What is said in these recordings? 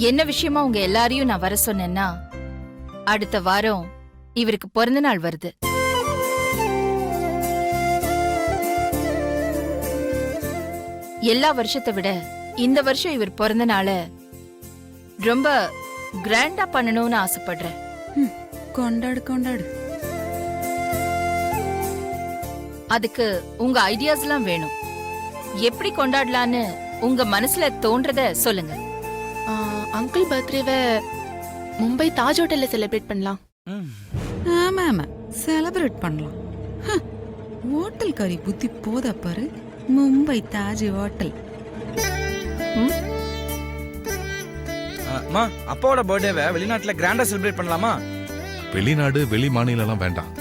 என்ன விஷயமா உங்க எல்லாரையும் நான் வர சொன்னேன்னா, அடுத்த வாரம் இவருக்கு பிறந்த நாள் வருது. எல்லா வருஷத்தை விட இந்த வருஷம் இவர் பிறந்த நாள ரொம்ப கிராண்டா பண்ணணும்னு ஆசைப்படுறேன். கொண்டாடு கொண்டாடு. அதுக்கு உங்க ஐடியாஸ் எல்லாம் வேணும். எப்படி கொண்டாடலான்னு உங்க மனசுல தோன்றத சொல்லுங்க. அங்கிள் பர்த்டேவை மும்பை தாஜ் ஹோட்டல்ல செலிப்ரேட் பண்ணலாம். ஆமா ஆமா, செலிப்ரேட் பண்ணலாம். ஹோட்டல் கறி புத்தி போதா பாரு. மும்பை தாஜ் ஹோட்டல். அம்மா, அப்பாவோட பர்த்டேவை வெளிநாட்டுல கிராண்டா செலிப்ரேட் பண்ணலாமா? வெளிநாடு வெளி மாநிலம் வேண்டாம்.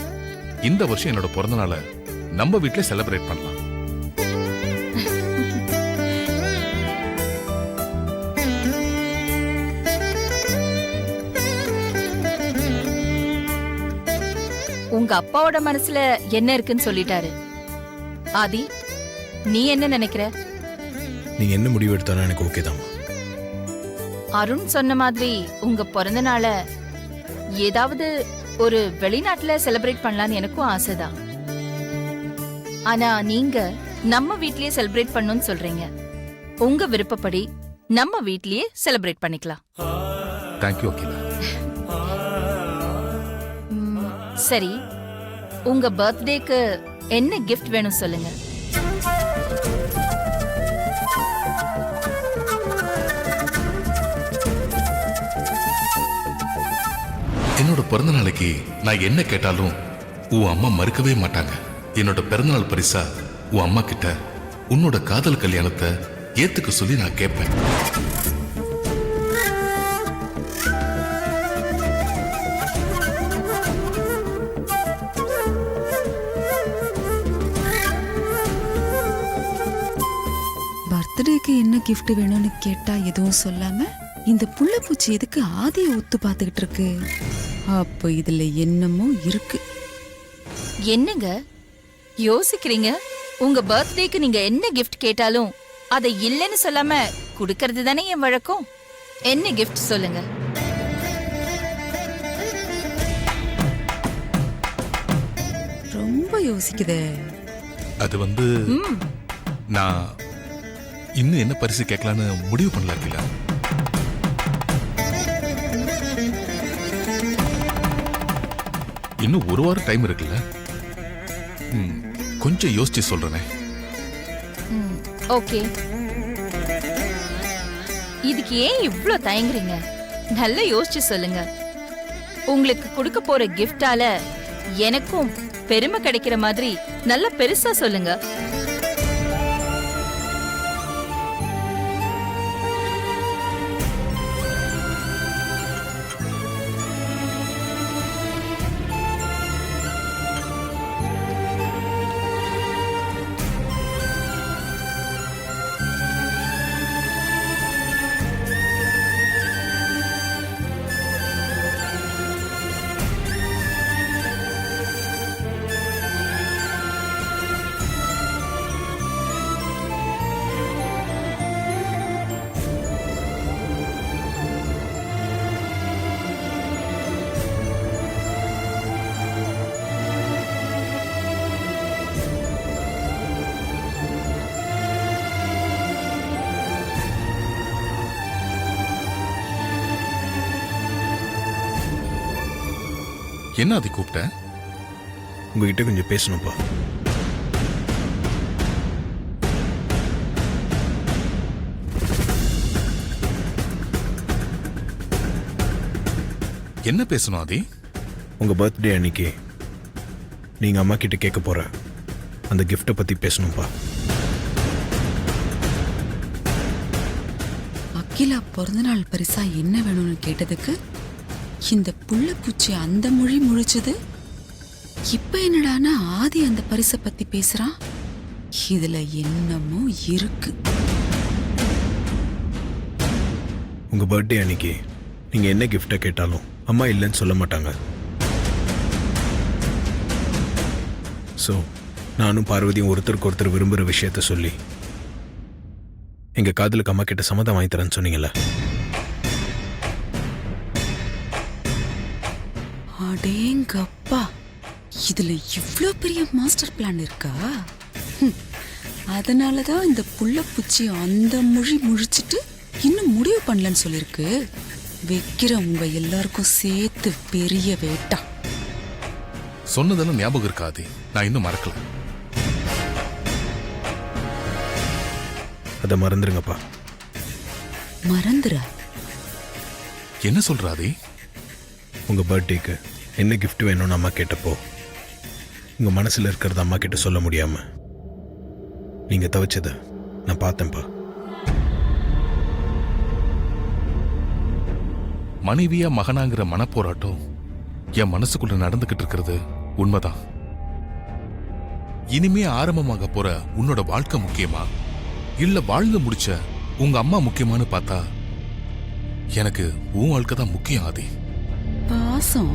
இந்த வருஷம் என்னோட பிறந்த நாளை நம்ம வீட்ல செலிப்ரேட் பண்ணலாம். உங்க அப்பாவோட மனசுல என்ன இருக்குன்னு சொல்லிட்டாரு. ஆதி, நீ என்ன நினைக்கிற? நீங்க என்ன முடிவு எடுத்தாலும் எனக்கு ஓகே தான். அருண் சொன்ன மாதிரி உங்க பிறந்த நாள ஏதாவது ஒரு வெளிநாட்டுல செலிப்ரேட் பண்ணலான்னு எனக்கும் ஆசைதான். ஆனா நீங்க நம்ம வீட்லயே செலிப்ரேட் பண்ணணும்னு சொல்றீங்க. உங்க விருப்பப்படி நம்ம வீட்லயே செலிப்ரேட் பண்ணிக்கலாம். தேங்க்யூ அகிலா. சரி, உங்க பர்த்டேக்கு என்ன கிஃப்ட் வேணும் சொல்லுங்க. என்னோட பிறந்த நாளைக்கு நான் என்ன கேட்டாலும் உன் அம்மா மறுக்கவே மாட்டாங்க. என்னோட பிறந்தநாள் பரிசா உன் அம்மா கிட்ட உன்னோட காதல் கல்யாணத்தை ஏத்துக்க சொல்லி நான் கேட்பேன். பர்த்டேக்கு என்ன கிஃப்ட் வேணும்னு கேட்டா எதுவும் சொல்லாம இந்த புள்ள பூச்சி எதுக்கு ஆதியை ஒத்து பாத்துக்கிட்டு இருக்கு? அப்ப இதுல என்னமோ இருக்கு. என்னங்க யோசிக்கிறீங்க? உங்க பர்த்டேக்கு நீங்க என்ன கிஃப்ட் கேட்டாலும் அதை இல்லைன்னு சொல்லாம குடுக்கறது தானே என் வழக்கம். என்ன கிஃப்ட் சொல்லுங்க. ரொம்ப யோசிக்குதே. அது நான் இன்னும் என்ன பரிசு கேட்கலான்னு முடிவு பண்ணல அகிலா. இன்னும் ஒரு வாரம் டைம் இருக்குல்ல, கொஞ்சம் யோசிச்சு சொல்றேனே. ஓகே, இதுக்கு ஏன் இவ்ளோ தயங்குறீங்க? நல்லா யோசிச்சு சொல்லுங்க. உங்களுக்கு கொடுக்க போற கிஃப்டால எனக்கும் பெருமை கிடைக்கிற மாதிரி நல்ல பெருசா சொல்லுங்க. என்ன அதை கூப்பிட்ட? உங்ககிட்ட கொஞ்சம் பேசணும்ப்பா. என்ன பேசணும் ஆதி? உங்க பர்த்டே அன்னைக்கு நீங்க அம்மா கிட்ட கேட்க போற அந்த கிஃப்டை பத்தி பேசணும்ப்பா. அகிலா பிறந்தநாள் பரிசா என்ன வேணும்னு கேட்டதுக்கு இந்த புள்ள பூச்சி அந்த மொழி முழிச்சது. இப்ப என்னடானா ஆதி அந்த பரிசை பத்தி பேசுறான். இதுல என்னமோ இருக்கு. உங்க பர்த்டே அன்னைக்கு நீங்க என்ன கிஃப்டை கேட்டாலும் அம்மா இல்லைன்னு சொல்ல மாட்டாங்க. ஸோ நானும் பார்வதியும் ஒருத்தருக்கு ஒருத்தர் விரும்புகிற விஷயத்த சொல்லி எங்கள் காதலுக்கு அம்மா கிட்ட சம்மதம் வாங்கி தரேன்னு சொன்னீங்கல்ல, அடேங்கப்பா, இதுல இவ்ளோ பெரிய மாஸ்டர் பிளான் இருக்கா? ஹம், அதனாலதான் இந்த புள்ளப்பூச்சி அந்த மொழி முழிச்சிட்டு இன்னும் முடிவு பண்ணலன்னு சொல்லிருக்கு. வைக்கிற உங்க எல்லாருக்கும் சேர்த்து பெரிய வேட்டா. சொன்னதெல்லாம் ஞாபகம் இருக்காது, நான் இன்னும் மறக்கல. அதை மறந்துருங்கப்பா. மறந்துற? என்ன சொல்றாதே? உங்கள் பர்த்டேக்கு என்ன கிஃப்ட் வேணும்னு அம்மா கேட்டப்போ உங்கள் மனசில் இருக்கிறத அம்மா கிட்ட சொல்ல முடியாமல் நீங்கள் தவிச்சதை நான் பார்த்தேன்ப்பா. மனைவியா மகனாங்கிற மனப்போராட்டம் என் மனசுக்குள்ள நடந்துகிட்டு இருக்கிறது உண்மைதான். இனிமே ஆரம்பமாக போற உன்னோட வாழ்க்கை முக்கியமா இல்ல வாழ்ந்து முடிச்ச உங்க அம்மா முக்கியமானு பார்த்தா எனக்கு உன் வாழ்க்கை தான் முக்கியம் ஆதி. பாசம்.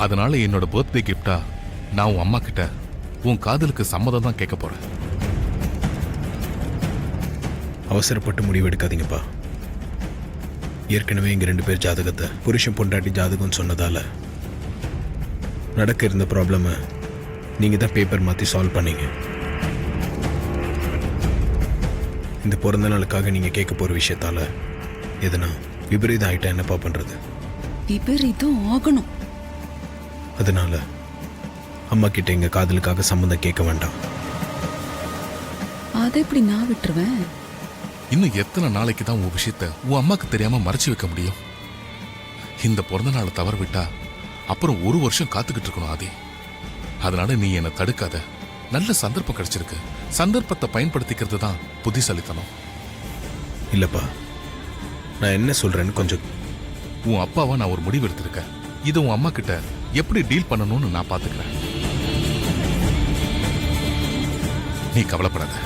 அதனால என்னோட பர்த்டே கிஃப்டா நான் உன் அம்மா கிட்ட உன் காதலுக்கு சம்மதம் தான் கேட்க போறேன். அவசரப்பட்டு முடிவெடுக்காதீங்கப்பா. ஏற்கனவே எங்கள் 2 பேர் ஜாதகத்தை புருஷன் பொண்டாட்டி ஜாதகம்னு சொன்னதால நடக்க இருந்த ப்ராப்ளமை நீங்கள் தான் பேப்பர் மாற்றி சால்வ் பண்ணீங்க. இந்த பிறந்த நாளுக்காக நீங்கள் கேட்க போகிற விஷயத்தால எதுனா விபரீதம் ஆகிட்டா என்னப்பா பண்ணுறது? விபரீதம் ஆகணும். அதனால அம்மா கிட்ட எங்கள் காதலுக்காக சம்மந்தம் கேட்க வேண்டாம். அதை எப்படி நான் விட்டுருவேன்? இன்னும் எத்தனை நாளைக்கு தான் உன் விஷயத்த உன் அம்மாக்கு தெரியாம மறைச்சு வைக்க முடியும்? இந்த பிறந்த நாளை தவற விட்டா அப்புறம் 1 வருஷம் காத்துக்கிட்டு இருக்கணும் ஆதி. அதனால நீ என்னை தடுக்காத. நல்ல சந்தர்ப்பம் கிடைச்சிருக்கு, சந்தர்ப்பத்தை பயன்படுத்திக்கிறது தான் புத்திசாலித்தனம். இல்லைப்பா, நான் என்ன சொல்கிறேன்னு கொஞ்சம். உன் அப்பாவா நான் ஒரு முடிவு எடுத்திருக்கேன். இதை உன் அம்மா கிட்ட எப்படி டீல் பண்ணணும்னு நான் பாத்துக்கிறேன். நீ கவலைப்படாத.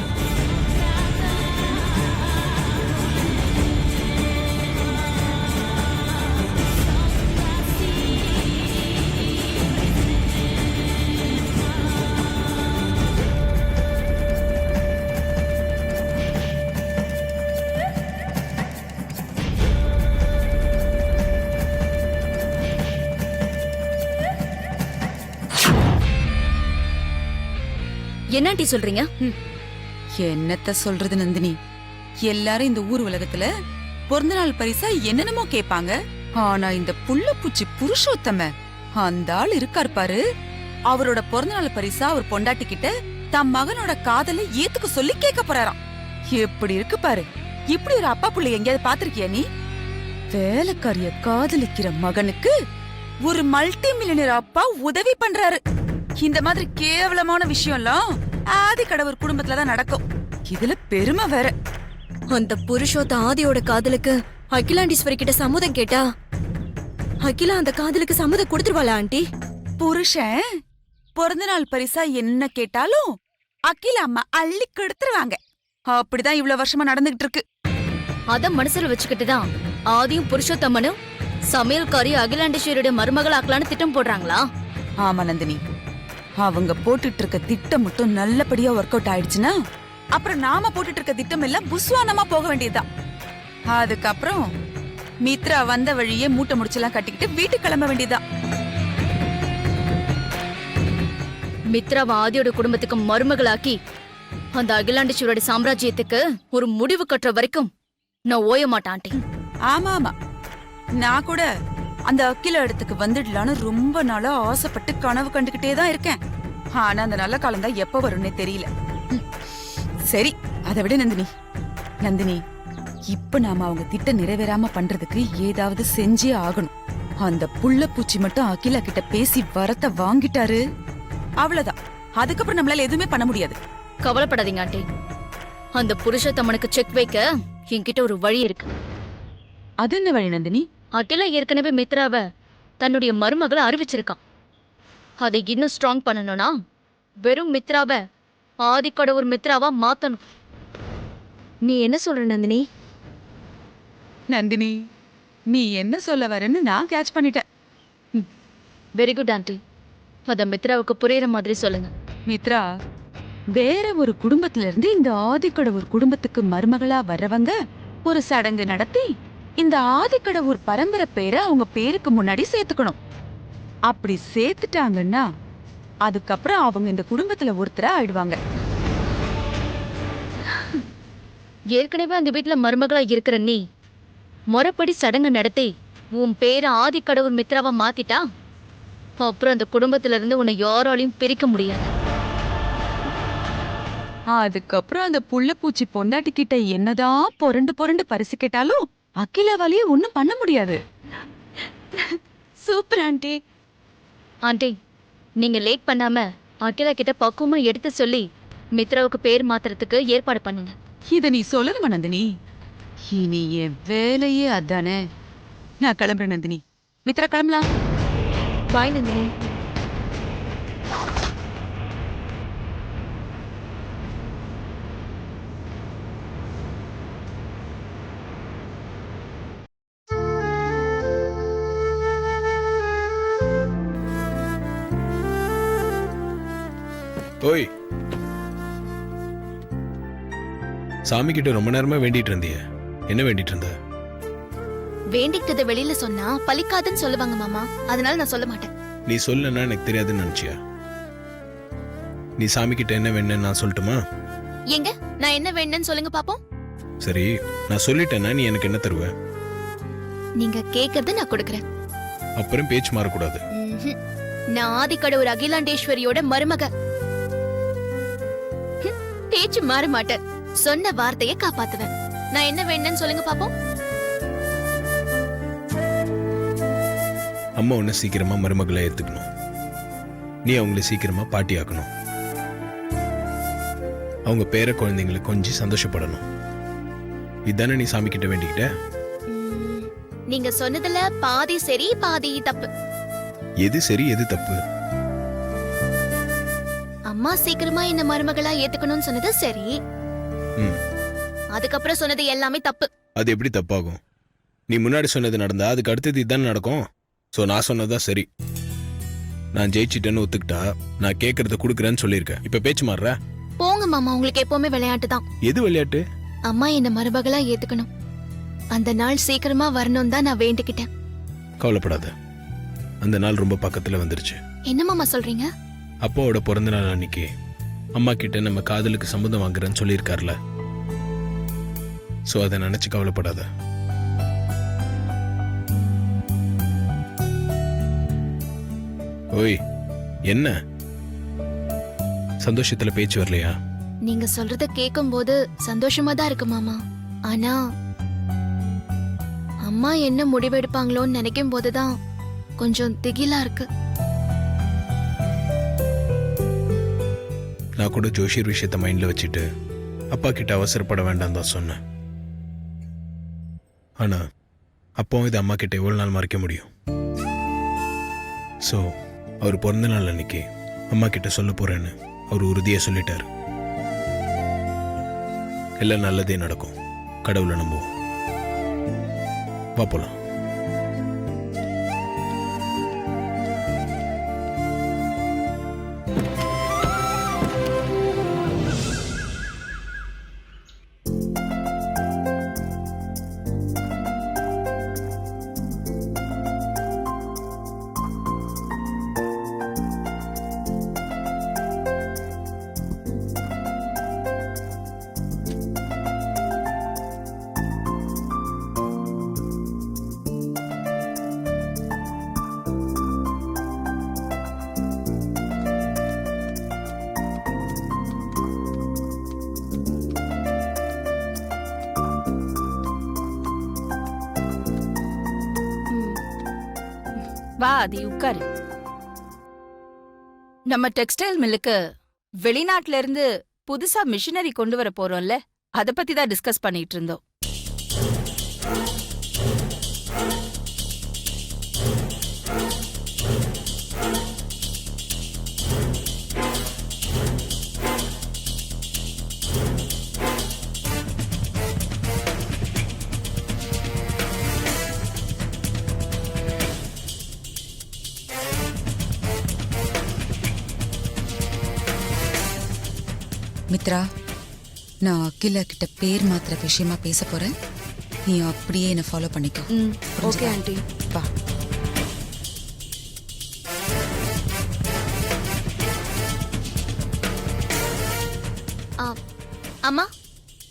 என்னாண்டி சொல்றீங்க? என்னத்த சொல்றது நந்தினி, எல்லாரும் இந்த ஊர் உலகத்துல பிறந்த நாள் பரிசா என்னென்னமோ கேட்பாங்க. ஆனா இந்த புள்ளப்பூச்சி புருஷோத்தம அந்த ஆள் இருக்கார் பாரு, அவரோட பிறந்த நாள் பரிசா அவர் பொண்டாட்டி கிட்ட தம் மகனோட காதலை ஏத்துக்க சொல்லி கேட்க போறாராம். எப்படி இருக்கு பாரு. இப்படி ஒரு அப்பா புள்ளை எங்கேயாவது பாத்திருக்கியா நீ? வேலைக்காரிய காதலிக்கிற மகனுக்கு ஒரு மல்டி மில்லியனர் அப்பா உதவி பண்றாரு. இந்த மாதிரி கேவலமான விஷயம்லாம் ஆதி கடவுள் குடும்பத்துலதான் நடக்கும். இதுல பெருமை வேற. அந்த புருஷோத்த ஆதியோட காதலுக்கு அகிலாண்டீஸ்வரி கிட்ட சம்மதம் கேட்டா அகிலா அந்த காதலுக்கு சம்மதம் கொடுத்துருவாளா ஆண்டி? புருஷன் பிறந்த நாள் பரிசா என்ன கேட்டாலும் அகிலா அம்மா அள்ளி கெடுத்துருவாங்க. அப்படிதான் இவ்வளவு வருஷமா நடந்துகிட்டு இருக்கு. அத மனசுல வச்சுக்கிட்டுதான் ஆதியும் புருஷோத்தம்மனும் சமையல்காரி அகிலாண்டேஸ்வரியோட மருமகள் ஆக்கலான்னு திட்டம் போடுறாங்களா? ஆமா நந்தினி, அவங்க போட்டுட்டு இருக்க திட்டம் மட்டும் நல்லபடியா ஒர்க் அவுட் ஆயிடுச்சுன்னா அப்புறம் நாம போட்டுட்டு இருக்க திட்டம் எல்லாம் புஸ்வானமா போக வேண்டியதுதான். அதுக்கப்புறம் மித்ரா வந்த வழியே மூட்டை முடிச்செல்லாம் கட்டிக்கிட்டு வீட்டுக்கு கிளம்ப வேண்டியதுதான். மித்ராவை ஆதியோட குடும்பத்துக்கு மருமகளாக்கி அந்த அகிலாண்டேஸ்வரோட சாம்ராஜ்யத்துக்கு ஒரு முடிவு கட்டுற வரைக்கும் நான் ஓய மாட்டேன் ஆண்டி. ஆமா ஆமா, நான் கூட அந்த அக்கில இடத்துக்கு வந்துடலான்னு ரொம்ப நாளா ஆசைப்பட்டு கனவு கண்டுகிட்டே தான் இருக்கேன். ஆனா அந்த நல்ல காலம் தான் எப்ப வரும்னே தெரியல. சரி, அதை விட நந்தினி, நந்தினி இப்ப நாம அவங்க திட்டம் நிறைவேறாம பண்றதுக்கு ஏதாவது செஞ்சே ஆகணும். அந்த புள்ள பூச்சி மட்டும் அகிலா கிட்ட பேசி வரத்த வாங்கிட்டாரு, அவ்வளவுதான். அதுக்கப்புறம் நம்மளால எதுவுமே பண்ண முடியாது. கவலைப்படாதீங்க ஆண்டி, அந்த புருஷோத்தம்மனுக்கு செக் வைக்க என்கிட்ட ஒரு வழி இருக்கு. அது என்ன வழி நந்தினி? அகிலா ஏற்கனவே மித்ராவை தன்னுடைய மருமகளை அறிவிச்சிருக்கான். அதை இன்னும் ஸ்ட்ராங் பண்ணணும்னா வெறும் மித்ராவை ஆதிக்கடவுர் மித்ராவா மாத்தணும். நீ என்ன சொல்ற நந்தினி? நந்தினி, நீ என்ன சொல்ல வரன்னு நான் கேட்ச் பண்ணிட்டேன். வெரி குட் ஆண்டி, அத மித்ராவுக்கு புரியுற மாதிரி சொல்லுங்க. மித்ரா வேற ஒரு குடும்பத்துல இருந்து இந்த ஆதிக்கடவுர் குடும்பத்துக்கு மருமகளா வர்றவங்க ஒரு சடங்கு நடத்தி இந்த ஆதிக்கடவுர் பரம்பரை பேரை அவங்க பேருக்கு முன்னாடி சேர்த்துக்கணும். அப்படி சேர்த்துட்டாங்கன்னா அதுக்கப்புறம் அவங்க இந்த குடும்பத்துல ஒருத்தரா ஆயிடுவாங்க. ஏற்கனவே அந்த வீட்டுல மருமகளா இருக்கிற நீ முறைப்படி சடங்கு நடத்தி உன் பேரை ஆதிக்கடவுர் மித்ராவா மாத்திட்டா அப்புறம் அந்த குடும்பத்துல இருந்து உன்னை யாராலையும் பிரிக்க முடியாது. அதுக்கப்புறம் அந்த புள்ளப்பூச்சி பொண்டாட்டி கிட்ட என்னதான் புரண்டு புரண்டு பரிசு கேட்டாலும் அகிலாவாலேயே ஒண்ணும் பண்ண முடியாது. Super aunty. ஆண்டி, நீங்க லேட் பண்ணாம அகிலா கிட்ட பக்குவமா எடுத்து சொல்லி மித்ராவுக்கு பேர் மாத்துறதுக்கு ஏற்பாடு பண்ணுங்க. இத நீ சொல்லணுமா நந்தினி? இனி என் வேலையே அதானே. நான் கிளம்புறேன் நந்தினி. மித்ரா கிளம்பலாம். பாய் நந்தினி. ஓய், சாமி கிட்ட ரொம்ப நேரமா வேண்டிட்டு இருந்திய. என்ன வேண்டிட்டு இருந்த? வேண்டிக்கிட்டதை வெளியில சொன்னா பலிக்காதுன்னு சொல்லுவாங்க மாமா, அதனால நான் சொல்ல மாட்டேன். நீ சொல்லனா எனக்கு தெரியாதுன்னு நினைச்சியா? நீ சாமி கிட்ட என்ன வேணும்னு நான் சொல்லட்டுமா? எங்க நான் என்ன வேணும்னு சொல்லுங்க பாப்போம். சரி, நான் சொல்லிட்டேன்னா நீ எனக்கு என்ன தருவ? நீங்க கேக்குறத நான் கொடுக்கறேன். அப்புறம் பேச்சு மாறக்கூடாது. ம்ஹும். நான் ஆதிக்கடவுர் அகிலாண்டேஸ்வரியோட மருமக. பேச்சு மாற மாட்டேன். சொன்ன வார்த்தையை காப்பாத்துவேன். நான் என்ன வேணும்னு சொல்லுங்க பாப்போம். அம்மா உன்னை சீக்கிரமா மருமகளை ஏத்துக்கணும். நீ அவங்களை சீக்கிரமா பாட்டி ஆக்கணும். அவங்க பேர குழந்தைங்களை கொஞ்சம் சந்தோஷப்படணும். இதானே நீ சாமி கிட்ட வேண்டிக்கிட்ட? நீங்க சொன்னதுல பாதி சரி பாதி தப்பு. எது சரி எது தப்பு? அம்மா சீக்கிரமா என்ன மருமகளா ஏத்துக்கணும்னு சொன்னது சரி. ம். அதுக்கப்புறம் சொன்னது எல்லாமே தப்பு. அது எப்படி தப்பாகும்? நீ முன்னாடி சொன்னது நடந்தா அதுக்கு அடுத்தது இதுதானே நடக்கும். ஸோ நான் சொன்னதுதான் சரி. நான் ஜெயிச்சிட்டேன்னு ஒத்துக்கிட்டா நான் கேட்கறத கொடுக்குறேன்னு சொல்லியிருக்கேன். இப்ப பேச்சு மாறுற? போங்க மாமா, உங்களுக்கு எப்பவுமே விளையாட்டு தான். எது விளையாட்டு? அம்மா என்ன மருமகளா ஏத்துக்கணும். அந்த நாள் சீக்கிரமா வரணும் தான் நான் வேண்டிக்கிட்டேன். கவலைப்படாத, அந்த நாள் ரொம்ப பக்கத்துல வந்துருச்சு. என்ன மாமா சொல்றீங்க? அப்பாவோட பிறந்த நாள் அன்னைக்கு அம்மா கிட்ட நம்ம காதலுக்கு சம்மதம் வாங்குறேன்னு சொல்லியிருக்காருல. ஸோ அதை நினைச்சு கவலைப்படாத. ஓய், என்ன சந்தோஷத்துல பேச்சு வரலையா? நீங்க சொல்றத கேட்கும் போது சந்தோஷமா தான் இருக்கு மாமா. ஆனா அம்மா என்ன முடிவெடுப்பாங்களோன்னு நினைக்கும் போதுதான் கொஞ்சம் திகிலா இருக்கு. நான் கூட ஜோஷியர் விஷயத்த மைண்ட்ல வச்சுட்டு அப்பா கிட்ட அவசரப்பட வேண்டாம் தான் சொன்னேன். ஆனா அப்பாவும் இதை அம்மா கிட்ட எவ்வளவு நாள் மறைக்க முடியும்? ஸோ அவர் பிறந்த நாள் அன்னைக்கு அம்மா கிட்ட சொல்ல போறேன்னு அவர் உறுதியா சொல்லிட்டாரு. எல்லாம் நல்லதே நடக்கும். கடவுளை நம்புவோம். வா போலாம். வா ஆதி, உட்காரு. நம்ம டெக்ஸ்டைல் மில்லுக்கு வெளிநாட்டுல இருந்து புதுசா மிஷினரி கொண்டு வர போறோம்ல, அத பத்தி தான் டிஸ்கஸ் பண்ணிட்டு இருந்தோம். மித்ரா, நான் அகிலா கிட்ட பேர் மாத்திர விஷயமா பேச போறேன். நீ அப்படியே என்ன ஃபாலோ பண்ணிக்கோ. Okay aunty. வா. அம்மா,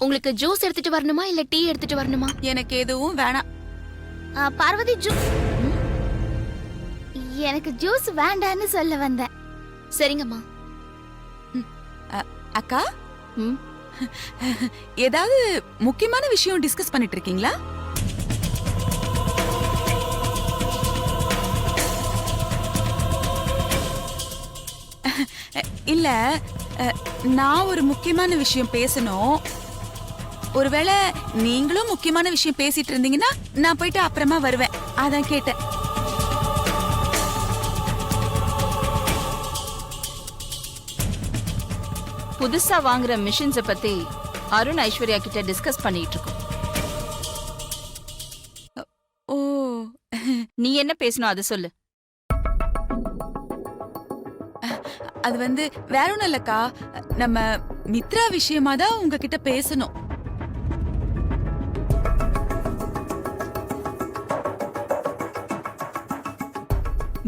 உங்களுக்கு ஜூஸ் எடுத்துட்டு வரணுமா இல்ல டீ எடுத்துட்டு வரணுமா? எனக்கு எதுவும் வேணாம். பார்வதி ஜூஸ். எனக்கு ஜூஸ் வேண்டான்னு சொல்ல வந்தேன். சரிங்கம்மா. அக்கா, ஏதாவது முக்கியமான விஷயம் டிஸ்கஸ் பண்ணிட்டு இருக்கீங்களா? இல்ல, நான் ஒரு முக்கியமான விஷயம் பேசணும். ஒருவேளை நீங்களும் முக்கியமான விஷயம் பேசிட்டு இருந்தீங்கன்னா நான் போயிட்டு அப்புறமா வருவேன். அதான் கேட்டேன். புதுசா வாங்குற மிஷின்ஸ பத்தி அருண் ஐஸ்வர்யா கிட்ட டிஸ்கஸ் பண்ணிட்டு இருக்கோம். ஓ, நீ என்ன பேசணும் அதை சொல்லு. அது வந்து வேற ஒண்ணும் இல்லக்கா, நம்ம மித்ரா விஷயமா தான் உங்ககிட்ட பேசணும்.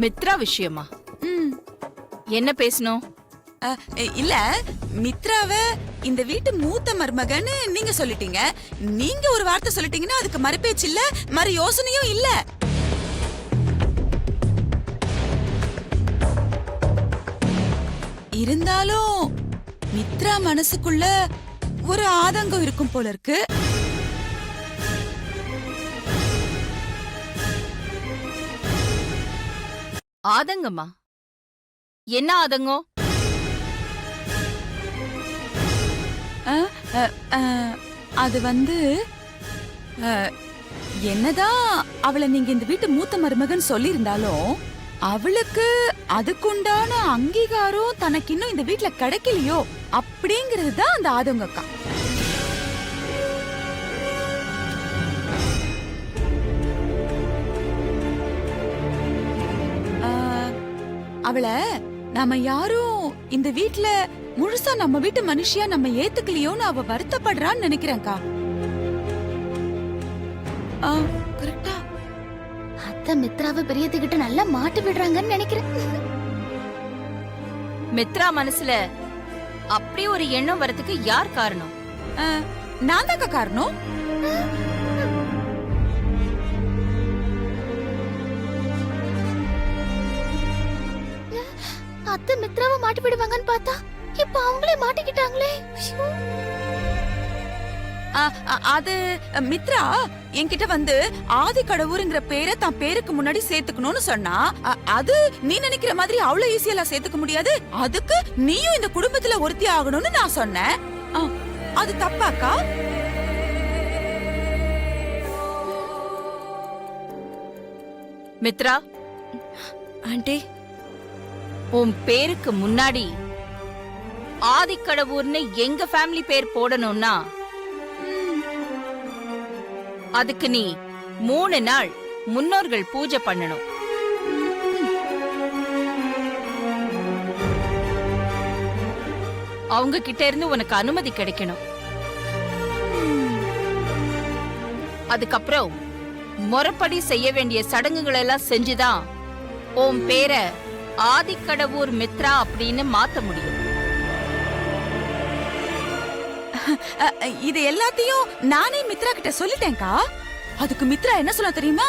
மித்ரா விஷயமா? என்ன பேசணும்? இல்ல, மித்ராவை இந்த வீட்டு மூத்த மருமகன்னு நீங்க சொல்லிட்டீங்க. நீங்க ஒரு வார்த்தை சொல்லிட்டீங்கன்னா அதுக்கு மறுபேச்சு இல்ல, மறு யோசனையும் இல்ல. இருந்தாலும் மித்ரா மனசுக்குள்ள ஒரு ஆதங்கம் இருக்கும் போல இருக்கு. ஆதங்கமா? என்ன ஆதங்கம்? அது வந்து என்னதான் அவளை நீங்க இந்த வீட்டு மூத்த மருமகன் சொல்லியிருந்தாலும் அவளுக்கு அதுக்குண்டான அங்கீகாரம் தனக்கு இன்னும் இந்த வீட்டுல கிடைக்கலையோ அப்படிங்கிறது தான் அந்த ஆதங்கக்கா. அவளை நாம யாரும் இந்த வீட்டுல முழுசா நம்ம வீட்டு மனுஷியா நம்ம ஏத்துக்கலையோன்னு அவ வருத்தப்படுறான்னு நினைக்கிறேன்க்கா. கரெக்டா? அத்தை மித்ராவை பெரியதுகிட்ட நல்லா மாட்டி விடுறாங்கன்னு நினைக்கிறேன். மித்ரா மனசுல அப்படி ஒரு எண்ணம் வரதுக்கு யார் காரணம்? நான் தாங்க காரணம். அத்தை மித்ராவை மாட்டி விடுவாங்கன்னு பார்த்தா இப்ப அவங்களே மாட்டிக்கிட்டாங்களே. அது மித்ரா என்கிட்ட வந்து ஆதி கடவுருங்கிற பேரை தான் பேருக்கு முன்னாடி சேர்த்துக்கணும்னு சொன்னா, அது நீ நினைக்கிற மாதிரி அவ்வளவு ஈஸியெல்லாம் சேர்த்துக்க முடியாது. அதுக்கு நீயும் இந்த குடும்பத்துல ஒருத்தி ஆகணும்னு நான் சொன்னேன். அது தப்பாக்கா? மித்ரா, ஆண்டி, உன் பேருக்கு முன்னாடி ஆதிக்கடவுர்னு எங்க ஃபேமிலி பேர் போடணும்னா அதுக்கு நீ 3 நாள் முன்னோர்கள் பூஜை பண்ணணும். அவங்க கிட்ட இருந்து உனக்கு அனுமதி கிடைக்கணும். அதுக்கப்புறம் முறைப்படி செய்ய வேண்டிய சடங்குகள் எல்லாம் செஞ்சுதான் உன் பேரை ஆதிக்கடவுர் மித்ரா அப்படின்னு மாத்த முடியும். இது எல்லாத்தையும் நானே மித்ரா கிட்ட சொல்லிட்டேன்க்கா. அதுக்கு மித்ரா என்ன சொல்ல தெரியுமா?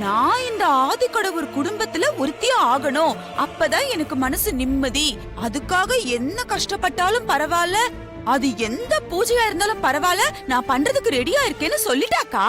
நான் இந்த ஆதிக்கடவுர் குடும்பத்துல ஒருத்தியா ஆகணும், அப்பதான் எனக்கு மனசு நிம்மதி. அதுக்காக என்ன கஷ்டப்பட்டாலும் பரவாயில்ல, அது எந்த பூஜையா இருந்தாலும் பரவாயில்ல, நான் பண்றதுக்கு ரெடியா இருக்கேன்னு சொல்லிட்டாக்கா.